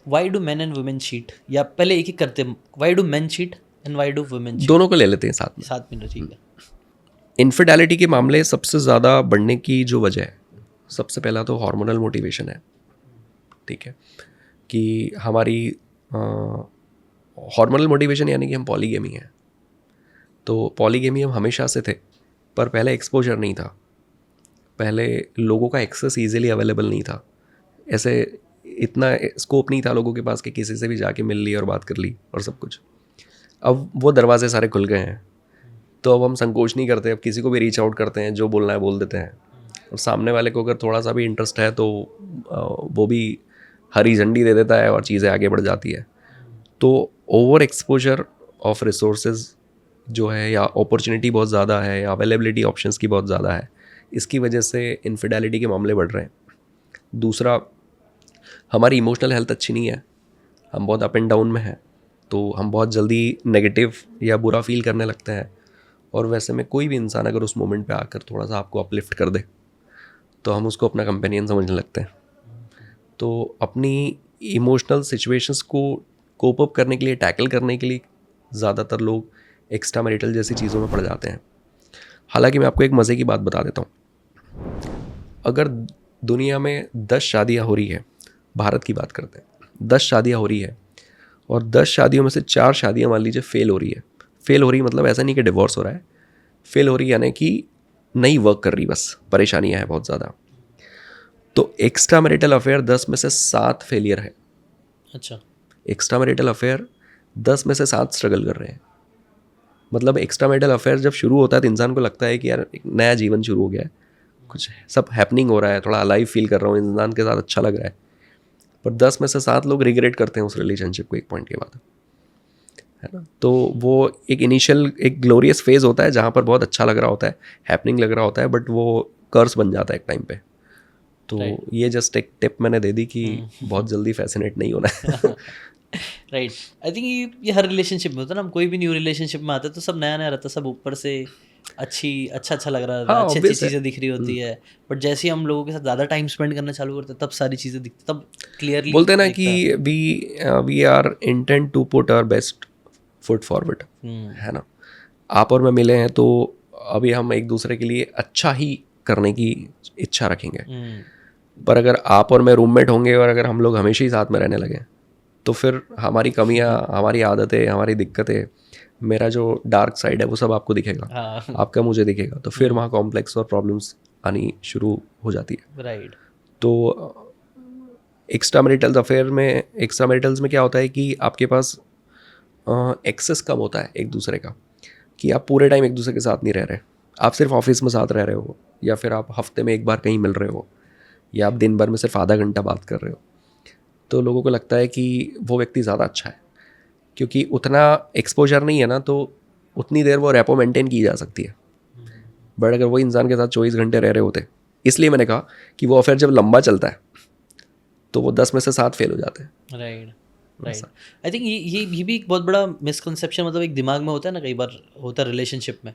Why do man and women cheat, या पहले एक एक करते, why do man cheat and why do women cheat? दोनों को ले लेते हैं साथ में। साथ में, ठीक है। इनफिडेलिटी के मामले सबसे ज़्यादा बढ़ने की जो वजह है, सबसे पहला तो हार्मोनल मोटिवेशन है, ठीक है, कि हमारी हार्मोनल मोटिवेशन यानी कि हम पॉलीगेमी हैं। तो पॉलीगेमी हम हमेशा से थे, पर पहले एक्सपोजर नहीं था, पहले लोगों का एक्सेस ईजिली अवेलेबल नहीं था, ऐसे इतना स्कोप नहीं था लोगों के पास कि किसी से भी जाके मिल ली और बात कर ली और सब कुछ। अब वो दरवाजे सारे खुल गए हैं, तो अब हम संकोच नहीं करते, अब किसी को भी रीच आउट करते हैं, जो बोलना है बोल देते हैं। और सामने वाले को अगर थोड़ा सा भी इंटरेस्ट है तो वो भी हरी झंडी दे देता है और चीज़ें आगे बढ़ जाती है। तो ओवर एक्सपोजर ऑफ रिसोर्सेज जो है, या अपॉर्चुनिटी बहुत ज़्यादा है, या अवेलेबिलिटी ऑप्शंस की बहुत ज़्यादा है, इसकी वजह से इनफिडेलिटी के मामले बढ़ रहे हैं। दूसरा, हमारी इमोशनल हेल्थ अच्छी नहीं है, हम बहुत अप एंड डाउन में हैं, तो हम बहुत जल्दी नेगेटिव या बुरा फील करने लगते हैं। और वैसे में कोई भी इंसान अगर उस मोमेंट पे आकर थोड़ा सा आपको अपलिफ्ट कर दे तो हम उसको अपना कंपेनियन समझने लगते हैं। तो अपनी इमोशनल सिचुएशंस को कोप अप करने के लिए, टैकल करने के लिए ज़्यादातर लोग एक्स्ट्रा मैरिटल जैसी चीज़ों में पड़ जाते हैं। हालांकि मैं आपको एक मज़े की बात बता देता हूँ। अगर दुनिया में 10 शादियाँ हो रही है, भारत की बात करते हैं, 10 शादियाँ हो रही है और 10 शादियों में से 4 शादियाँ मान लीजिए फेल हो रही है। फेल हो रही मतलब ऐसा नहीं कि डिवोर्स हो रहा है, फेल हो रही यानी कि नहीं वर्क कर रही, बस परेशानियाँ हैं बहुत ज़्यादा। तो एक्स्ट्रा मैरिटल अफेयर 10 में से 7 फेलियर है। अच्छा, एक्स्ट्रा मैरिटल अफेयर 10 में से 7 स्ट्रगल कर रहे हैं। मतलब एक्स्ट्रा मैरिटल अफेयर जब शुरू होता है तो इंसान को लगता है कि यार एक नया जीवन शुरू हो गया है, कुछ सब हैपनिंग हो रहा है, थोड़ा अलाइव फील कर रहा हूँ, इंसान के साथ अच्छा लग रहा है। पर 10 में से 7 लोग रिग्रेट करते हैं उस रिलेशनशिप को एक पॉइंट के बाद, है ना। तो वो एक इनिशियल एक ग्लोरियस फेज होता है जहाँ पर बहुत अच्छा लग रहा होता है, हैपनिंग लग रहा होता है, बट वो कर्स बन जाता है एक टाइम पे। तो ये जस्ट एक टिप मैंने दे दी कि बहुत जल्दी फैसिनेट नहीं होना है। राइट। आई थिंक ये हर रिलेशनशिप में होता है ना, हम कोई भी न्यू रिलेशनशिप में आते हैं तो सब नया नया रहता है, सब ऊपर से अच्छा लग रहा था, हाँ, अच्छी obvious है। चीज़ें दिख रही होती है, बट जैसे ही हम लोगों के साथ ज़्यादा टाइम स्पेंड करना चालू करते हैं तब सारी चीज़ें दिखती, तब क्लियरली बोलते हैं ना दिखता है। कि we are intent to put our best foot forward, है ना। आप और मैं मिले हैं तो अभी हम एक दूसरे के लिए अच्छा ही करने की इच्छा रखेंगे। पर अगर आप और मैं रूममेट होंगे और अगर हम लोग हमेशा ही साथ में रहने लगे तो फिर हमारी कमियां, हमारी आदतें, हमारी दिक्कतें, मेरा जो डार्क साइड है वो सब आपको दिखेगा, आपका मुझे दिखेगा, तो फिर वहाँ कॉम्प्लेक्स और प्रॉब्लम्स आनी शुरू हो जाती है। राइट। तो एक्स्ट्रा मैरिटल्स अफेयर में, एक्स्ट्रा मैरिटल्स में क्या होता है कि आपके पास एक्सेस कम होता है एक दूसरे का, कि आप पूरे टाइम एक दूसरे के साथ नहीं रह रहे, आप सिर्फ ऑफिस में साथ रह रहे हो, या फिर आप हफ्ते में एक बार कहीं मिल रहे हो, या आप दिन भर में सिर्फ आधा घंटा बात कर रहे हो। तो लोगों को लगता है कि वो व्यक्ति ज़्यादा अच्छा है, क्योंकि उतना एक्सपोजर नहीं है ना, तो उतनी देर वो रेपो मेंटेन की जा सकती है। बट अगर वो इंसान के साथ 24 घंटे रह रहे होते, इसलिए मैंने कहा कि वो अफेयर जब लंबा चलता है तो वो 10 में से 7 फेल हो जाते हैं। राइट। राइट। आई थिंक ये भी एक बहुत बड़ा मिसकंसेप्शन, मतलब एक दिमाग में होता है ना, कई बार होता है रिलेशनशिप में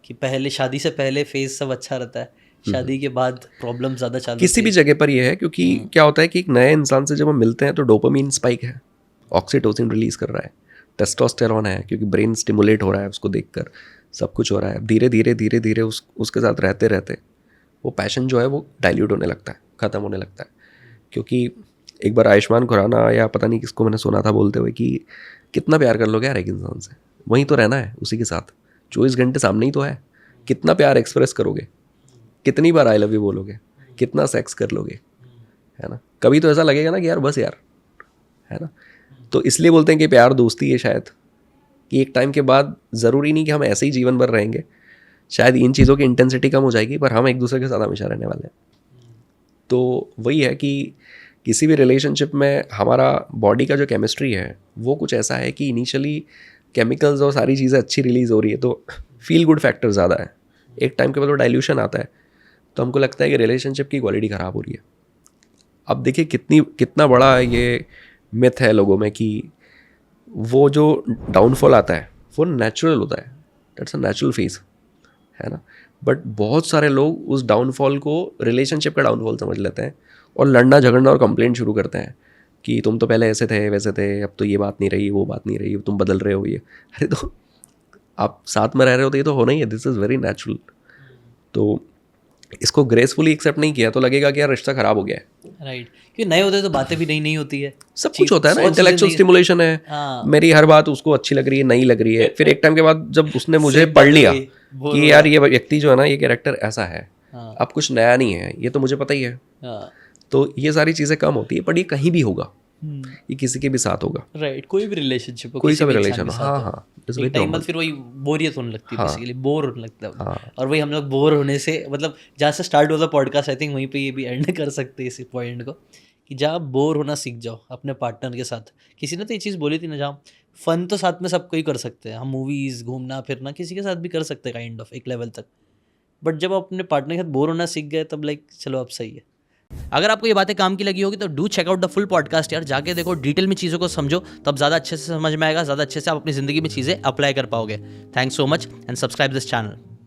कि पहले शादी से पहले फेज सब अच्छा रहता है, शादी के बाद प्रॉब्लम ज़्यादा चालू किसी भी जगह पर ये है, क्योंकि क्या होता है कि एक नए इंसान से जब हम मिलते हैं तो डोपामीन स्पाइक है, ऑक्सीटोसिन रिलीज कर रहा है, टेस्टोस्टेरोन है, क्योंकि ब्रेन स्टिमुलेट हो रहा है उसको देखकर, सब कुछ हो रहा है। धीरे धीरे उसके साथ रहते रहते वो पैशन जो है वो डाइल्यूट होने लगता है, ख़त्म होने लगता है। क्योंकि एक बार आयुष्मान खुराना या पता नहीं किसको मैंने सुना था बोलते हुए कि कितना प्यार कर लोगे यार एक इंसान से, वहीं तो रहना है उसी के साथ, 24 घंटे सामने ही तो है, कितना प्यार एक्सप्रेस करोगे, कितनी बार आई लव यू बोलोगे, कितना सेक्स कर लोगे, है ना। कभी तो ऐसा लगेगा ना कि यार बस यार, है ना। तो इसलिए बोलते हैं कि प्यार दोस्ती है शायद, कि एक टाइम के बाद ज़रूरी नहीं कि हम ऐसे ही जीवन भर रहेंगे, शायद इन चीज़ों की इंटेंसिटी कम हो जाएगी, पर हम एक दूसरे के साथ हमेशा रहने वाले हैं। तो वही है कि किसी भी रिलेशनशिप में हमारा बॉडी का जो केमिस्ट्री है वो कुछ ऐसा है कि इनिशियली केमिकल्स और सारी चीज़ें अच्छी रिलीज़ हो रही है, तो फील गुड फैक्टर ज़्यादा है। एक टाइम के बाद वो डाइल्यूशन आता है तो हमको लगता है कि रिलेशनशिप की क्वालिटी ख़राब हो रही है। अब देखिए कितना बड़ा ये मिथ है लोगों में कि वो जो डाउनफॉल आता है वो नेचुरल होता है, दैट्स अ नेचुरल फेज, है ना। बट बहुत सारे लोग उस डाउनफॉल को रिलेशनशिप का डाउनफॉल समझ लेते हैं और लड़ना झगड़ना और कंप्लेंट शुरू करते हैं कि तुम तो पहले ऐसे थे वैसे थे, अब तो ये बात नहीं रही, वो बात नहीं रही, तुम बदल रहे हो ये। अरे तो आप साथ में रह रहे हो तो ये तो होना ही है, दिस इज़ वेरी नेचुरल। तो इसको ग्रेसफुली एक्सेप्ट नहीं किया तो लगेगा कि यार रिश्ता ख़राब हो गया है। राइट, क्योंकि नए होते तो बातें भी नई होती है, सब कुछ होता है ना, 100 चीज़ें इंटेलेक्चुअल नई- स्टिमुलेशन है। हाँ। मेरी हर बात उसको अच्छी लग रही है, नहीं लग रही है, फिर एक टाइम के बाद जब उसने मुझे सेम पढ़ बात लिया हो गई, बोर हो कि यार ये व्यक्ति जो है ना, ये कैरेक्टर ऐसा है, हाँ। अब कुछ नया नहीं है, ये तो मुझे पता ही है। हाँ। तो ये सारी चीज़ें कम होती है, पर ये कहीं भी होगा, ये किसी के भी साथ होगा, राइट, कोई भी रिलेशनशिप हो, कोई किसी सा भी भी इंसान रिलेशन के हो। साथ हाँ हो, हाँ, इट्स एक वेरी टाइम बाद नॉर्मल। फिर वही बोरियत होने लगती है, बेसिकली बोर होने लगता है। हाँ। और वही हम लोग बोर होने से, मतलब जहाँ से स्टार्ट हुआ था पॉडकास्ट, आई थिंक वहीं पे ये भी एंड कर सकते हैं इसी पॉइंट को, कि जहाँ बोर होना सीख जाओ अपने पार्टनर के साथ। किसी ने तो ये चीज़ बोली थी ना, जहाँ फन तो साथ में सब कोई कर सकते हैं, हम मूवीज़ घूमना फिरना किसी के साथ भी कर सकते हैं काइंड ऑफ एक लेवल तक, बट जब आप अपने पार्टनर के साथ बोर होना सीख गए तब लाइक चलो अब सही है। अगर आपको ये बातें काम की लगी होगी तो do check out the full podcast यार, जाके देखो, डिटेल में चीज़ों को समझो, तब ज़्यादा अच्छे से समझ में आएगा, ज़्यादा अच्छे से आप अपनी ज़िंदगी में चीज़ें अप्लाई कर पाओगे। Thanks so much and subscribe this channel.